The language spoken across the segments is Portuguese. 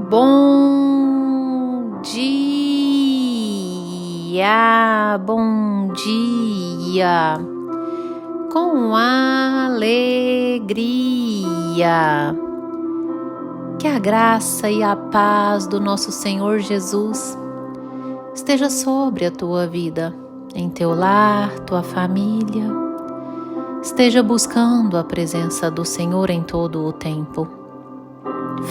Bom dia, bom dia, com alegria. Que a graça e a paz do nosso Senhor Jesus esteja sobre a tua vida, em teu lar, tua família. Esteja buscando a presença do Senhor em todo o tempo.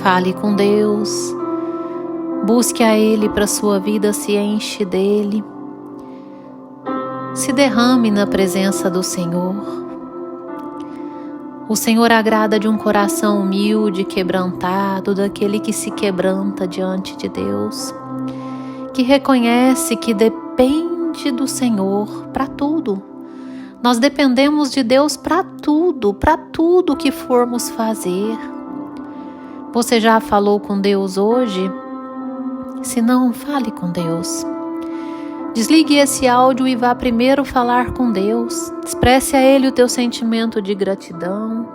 Fale com Deus, busque a Ele para a sua vida, se enche dEle, se derrame na presença do Senhor. O Senhor agrada de um coração humilde, quebrantado, daquele que se quebranta diante de Deus, que reconhece que depende do Senhor para tudo. Nós dependemos de Deus para tudo que formos fazer. Você já falou com Deus hoje? Se não, fale com Deus. Desligue esse áudio e vá primeiro falar com Deus. Expresse a Ele o teu sentimento de gratidão,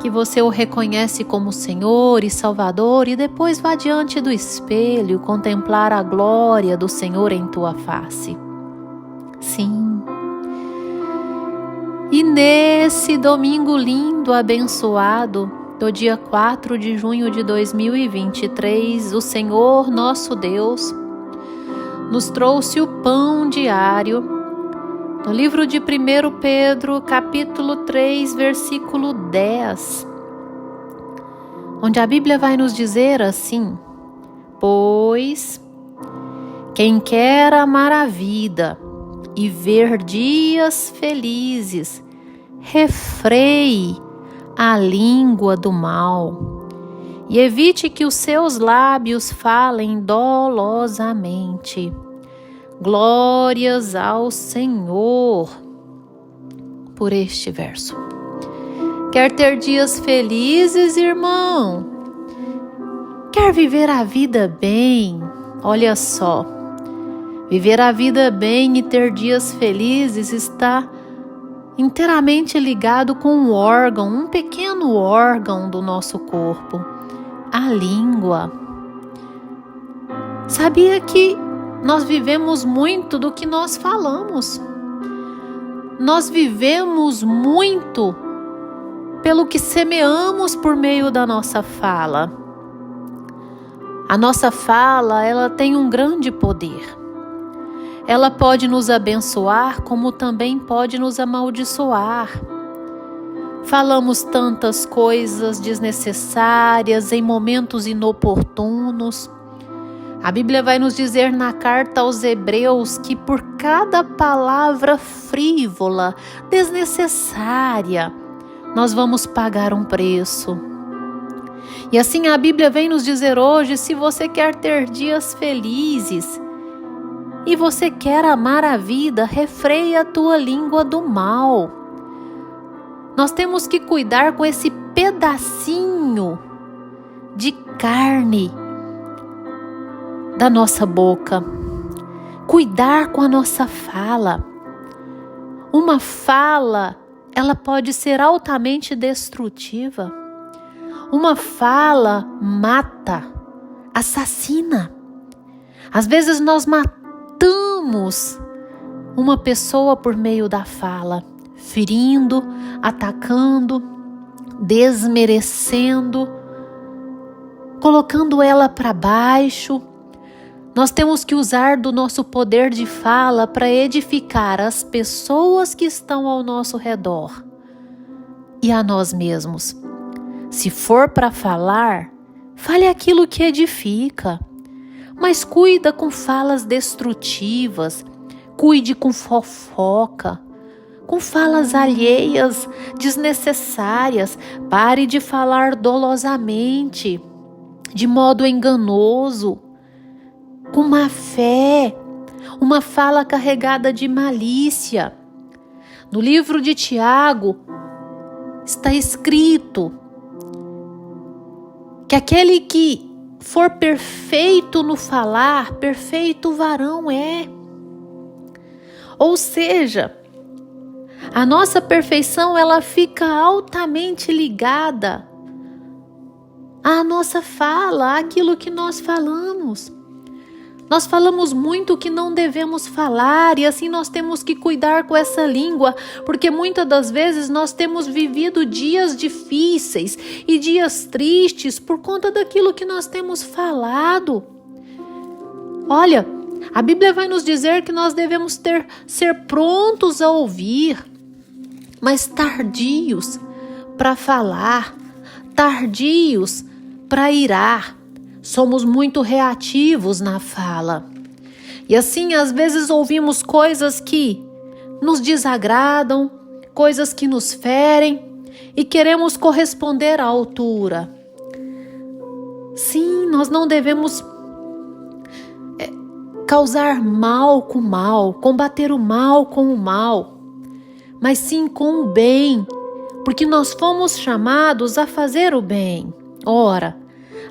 que você o reconhece como Senhor e Salvador, e depois vá diante do espelho contemplar a glória do Senhor em tua face. Sim. E nesse domingo lindo, abençoado, do dia 4 de junho de 2023, o Senhor nosso Deus nos trouxe o pão diário no livro de 1 Pedro, capítulo 3, versículo 10, onde a Bíblia vai nos dizer assim: pois quem quer amar a vida e ver dias felizes, refreie a língua do mal e evite que os seus lábios falem dolosamente. Glórias ao Senhor por este verso. Quer ter dias felizes, irmão? Quer viver a vida bem? Olha só, viver a vida bem e ter dias felizes está inteiramente ligado com um pequeno órgão do nosso corpo, a língua. Sabia que nós vivemos muito do que nós falamos? Nós vivemos muito pelo que semeamos por meio da nossa fala. A nossa fala, ela tem um grande poder. Ela pode nos abençoar, como também pode nos amaldiçoar. Falamos tantas coisas desnecessárias em momentos inoportunos. A Bíblia vai nos dizer na carta aos Hebreus que por cada palavra frívola, desnecessária, nós vamos pagar um preço. E assim a Bíblia vem nos dizer hoje: se você quer ter dias felizes e você quer amar a vida, refreia a tua língua do mal. Nós temos que cuidar com esse pedacinho de carne da nossa boca. Cuidar com a nossa fala. Uma fala, ela pode ser altamente destrutiva. Uma fala mata, assassina. Às vezes nós matamos uma pessoa por meio da fala, ferindo, atacando, desmerecendo, colocando ela para baixo. Nós temos que usar do nosso poder de fala para edificar as pessoas que estão ao nosso redor e a nós mesmos. Se for para falar, fale aquilo que edifica. Mas cuida com falas destrutivas, cuide com fofoca, com falas alheias, desnecessárias. Pare de falar dolosamente, de modo enganoso, com má fé, uma fala carregada de malícia. No livro de Tiago está escrito que aquele que for perfeito no falar, perfeito varão é. Ou seja, a nossa perfeição ela fica altamente ligada à nossa fala, àquilo que nós falamos. Nós falamos muito o que não devemos falar e assim nós temos que cuidar com essa língua, porque muitas das vezes nós temos vivido dias difíceis e dias tristes por conta daquilo que nós temos falado. Olha, a Bíblia vai nos dizer que nós devemos ser prontos a ouvir, mas tardios para falar, tardios para irar. Somos muito reativos na fala. E assim, às vezes ouvimos coisas que nos desagradam, coisas que nos ferem e queremos corresponder à altura. Sim, nós não devemos causar mal com mal, combater o mal com o mal, mas sim com o bem, porque nós fomos chamados a fazer o bem. Ora,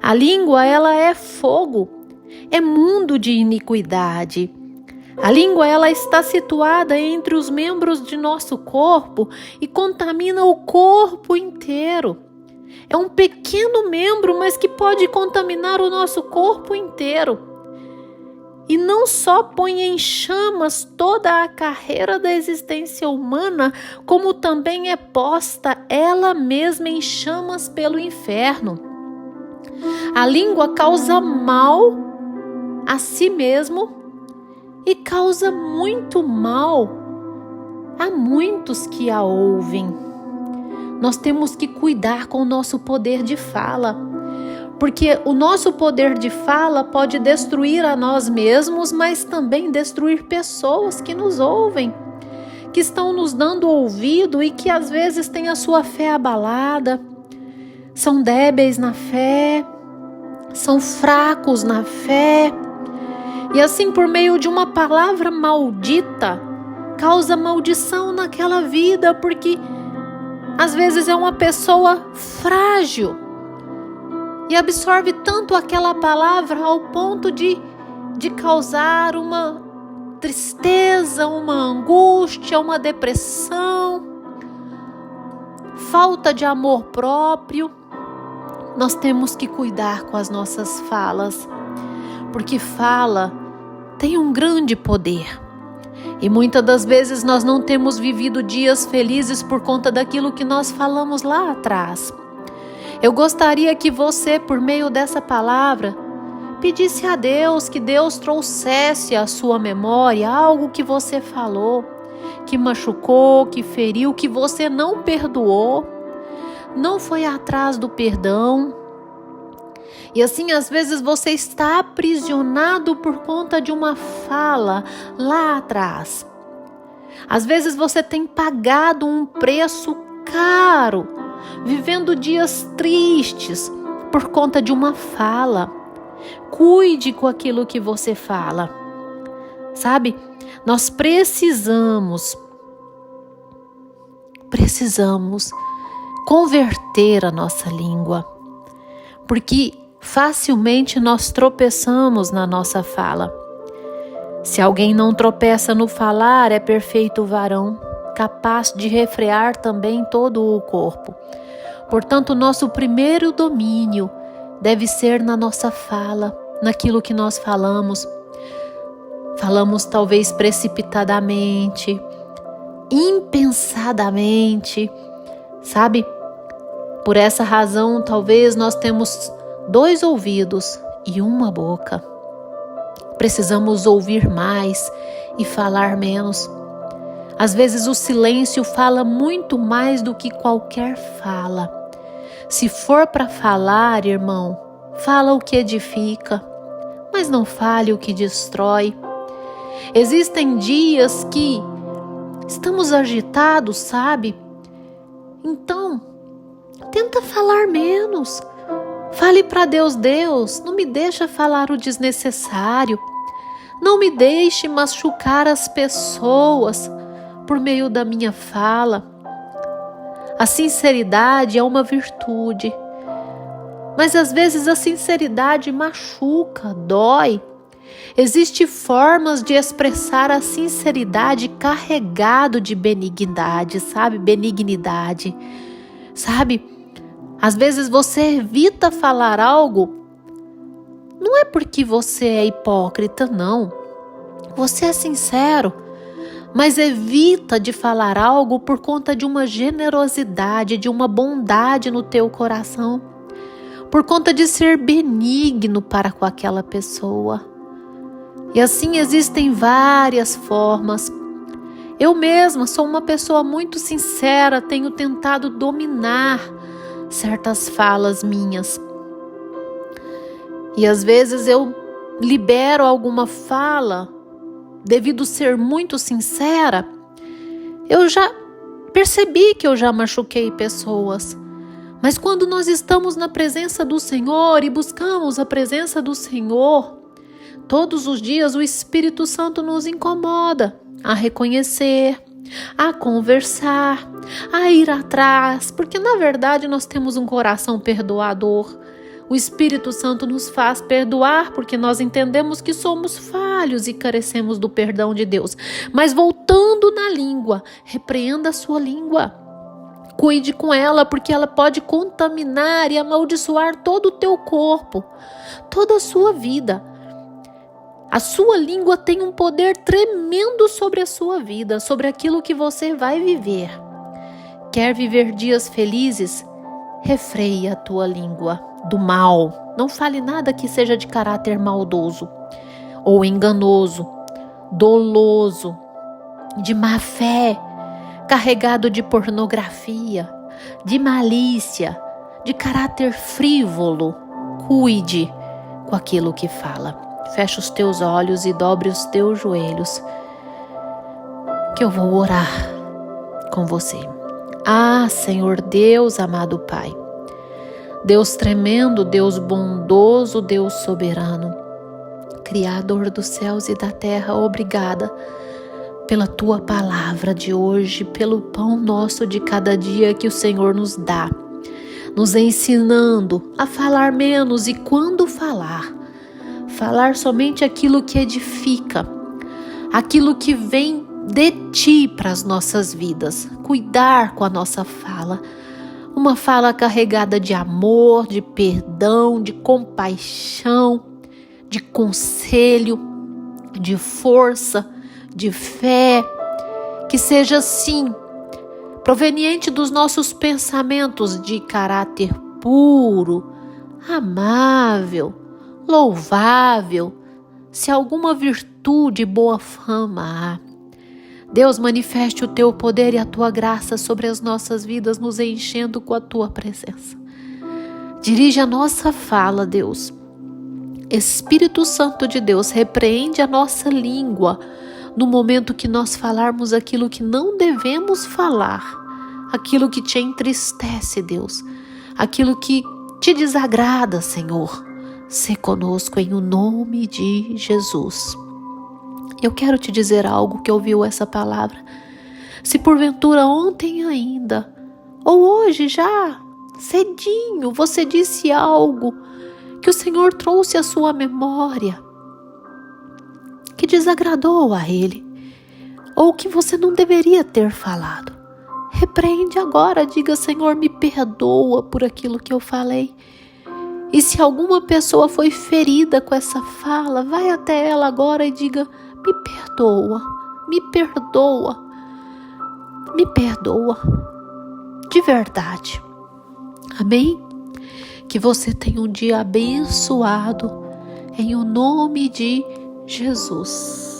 a língua, ela é fogo, é mundo de iniquidade. A língua, ela está situada entre os membros de nosso corpo e contamina o corpo inteiro. É um pequeno membro, mas que pode contaminar o nosso corpo inteiro. E não só põe em chamas toda a carreira da existência humana, como também é posta ela mesma em chamas pelo inferno. A língua causa mal a si mesmo e causa muito mal a muitos que a ouvem. Nós temos que cuidar com o nosso poder de fala, porque o nosso poder de fala pode destruir a nós mesmos, mas também destruir pessoas que nos ouvem, que estão nos dando ouvido e que às vezes têm a sua fé abalada, são débeis na fé, são fracos na fé. E assim, por meio de uma palavra maldita, causa maldição naquela vida, porque às vezes é uma pessoa frágil e absorve tanto aquela palavra ao ponto de causar uma tristeza, uma angústia, uma depressão, falta de amor próprio. Nós temos que cuidar com as nossas falas, porque fala tem um grande poder. E muitas das vezes nós não temos vivido dias felizes por conta daquilo que nós falamos lá atrás. Eu gostaria que você, por meio dessa palavra, pedisse a Deus que Deus trouxesse à sua memória algo que você falou, que machucou, que feriu, que você não perdoou, não foi atrás do perdão. E assim, às vezes você está aprisionado por conta de uma fala lá atrás. Às vezes você tem pagado um preço caro, vivendo dias tristes por conta de uma fala. Cuide com aquilo que você fala. Sabe, nós precisamos converter a nossa língua, porque facilmente nós tropeçamos na nossa fala. Se alguém não tropeça no falar, é perfeito varão, capaz de refrear também todo o corpo. Portanto, nosso primeiro domínio deve ser na nossa fala, naquilo que nós falamos. Falamos talvez precipitadamente, impensadamente, sabe? Por essa razão, talvez nós temos 2 ouvidos e uma boca. Precisamos ouvir mais e falar menos. Às vezes o silêncio fala muito mais do que qualquer fala. Se for para falar, irmão, fala o que edifica, mas não fale o que destrói. Existem dias que estamos agitados, sabe? Então, tenta falar menos. Fale para Deus: Deus, não me deixa falar o desnecessário. Não me deixe machucar as pessoas por meio da minha fala. A sinceridade é uma virtude, mas às vezes a sinceridade machuca, dói. Existem formas de expressar a sinceridade carregado de benignidade, sabe? Benignidade, sabe? Às vezes você evita falar algo, não é porque você é hipócrita, não. Você é sincero, mas evita de falar algo por conta de uma generosidade, de uma bondade no teu coração, por conta de ser benigno para com aquela pessoa. E assim existem várias formas. Eu mesma sou uma pessoa muito sincera, tenho tentado dominar certas falas minhas. E às vezes eu libero alguma fala, devido ser muito sincera, eu já percebi que eu já machuquei pessoas. Mas quando nós estamos na presença do Senhor e buscamos a presença do Senhor, todos os dias o Espírito Santo nos incomoda a reconhecer, a conversar, a ir atrás, porque na verdade nós temos um coração perdoador. O Espírito Santo nos faz perdoar porque nós entendemos que somos falhos e carecemos do perdão de Deus. Mas voltando na língua, repreenda a sua língua. Cuide com ela, porque ela pode contaminar e amaldiçoar todo o teu corpo, toda a sua vida. A sua língua tem um poder tremendo sobre a sua vida, sobre aquilo que você vai viver. Quer viver dias felizes? Refreia a tua língua do mal. Não fale nada que seja de caráter maldoso ou enganoso, doloso, de má fé, carregado de pornografia, de malícia, de caráter frívolo. Cuide com aquilo que fala. Feche os teus olhos e dobre os teus joelhos, que eu vou orar com você. Ah, Senhor Deus, amado Pai, Deus tremendo, Deus bondoso, Deus soberano, Criador dos céus e da terra, obrigada pela Tua palavra de hoje, pelo pão nosso de cada dia que o Senhor nos dá, nos ensinando a falar menos e quando falar somente aquilo que edifica, aquilo que vem de Ti para as nossas vidas, cuidar com a nossa fala, uma fala carregada de amor, de perdão, de compaixão, de conselho, de força, de fé, que seja assim, proveniente dos nossos pensamentos de caráter puro, amável, louvável, se alguma virtude e boa fama há. Deus, manifeste o Teu poder e a Tua graça sobre as nossas vidas, nos enchendo com a Tua presença. Dirige a nossa fala, Deus. Espírito Santo de Deus, repreende a nossa língua no momento que nós falarmos aquilo que não devemos falar, aquilo que Te entristece, Deus, aquilo que Te desagrada, Senhor. Sê conosco em o nome de Jesus. Eu quero te dizer algo que ouviu essa palavra. Se porventura ontem ainda, ou hoje já, cedinho, você disse algo que o Senhor trouxe à sua memória, que desagradou a Ele, ou que você não deveria ter falado, repreende agora, diga: Senhor, me perdoa por aquilo que eu falei. E se alguma pessoa foi ferida com essa fala, vai até ela agora e diga: me perdoa, me perdoa, me perdoa, de verdade. Amém? Que você tenha um dia abençoado, em o nome de Jesus.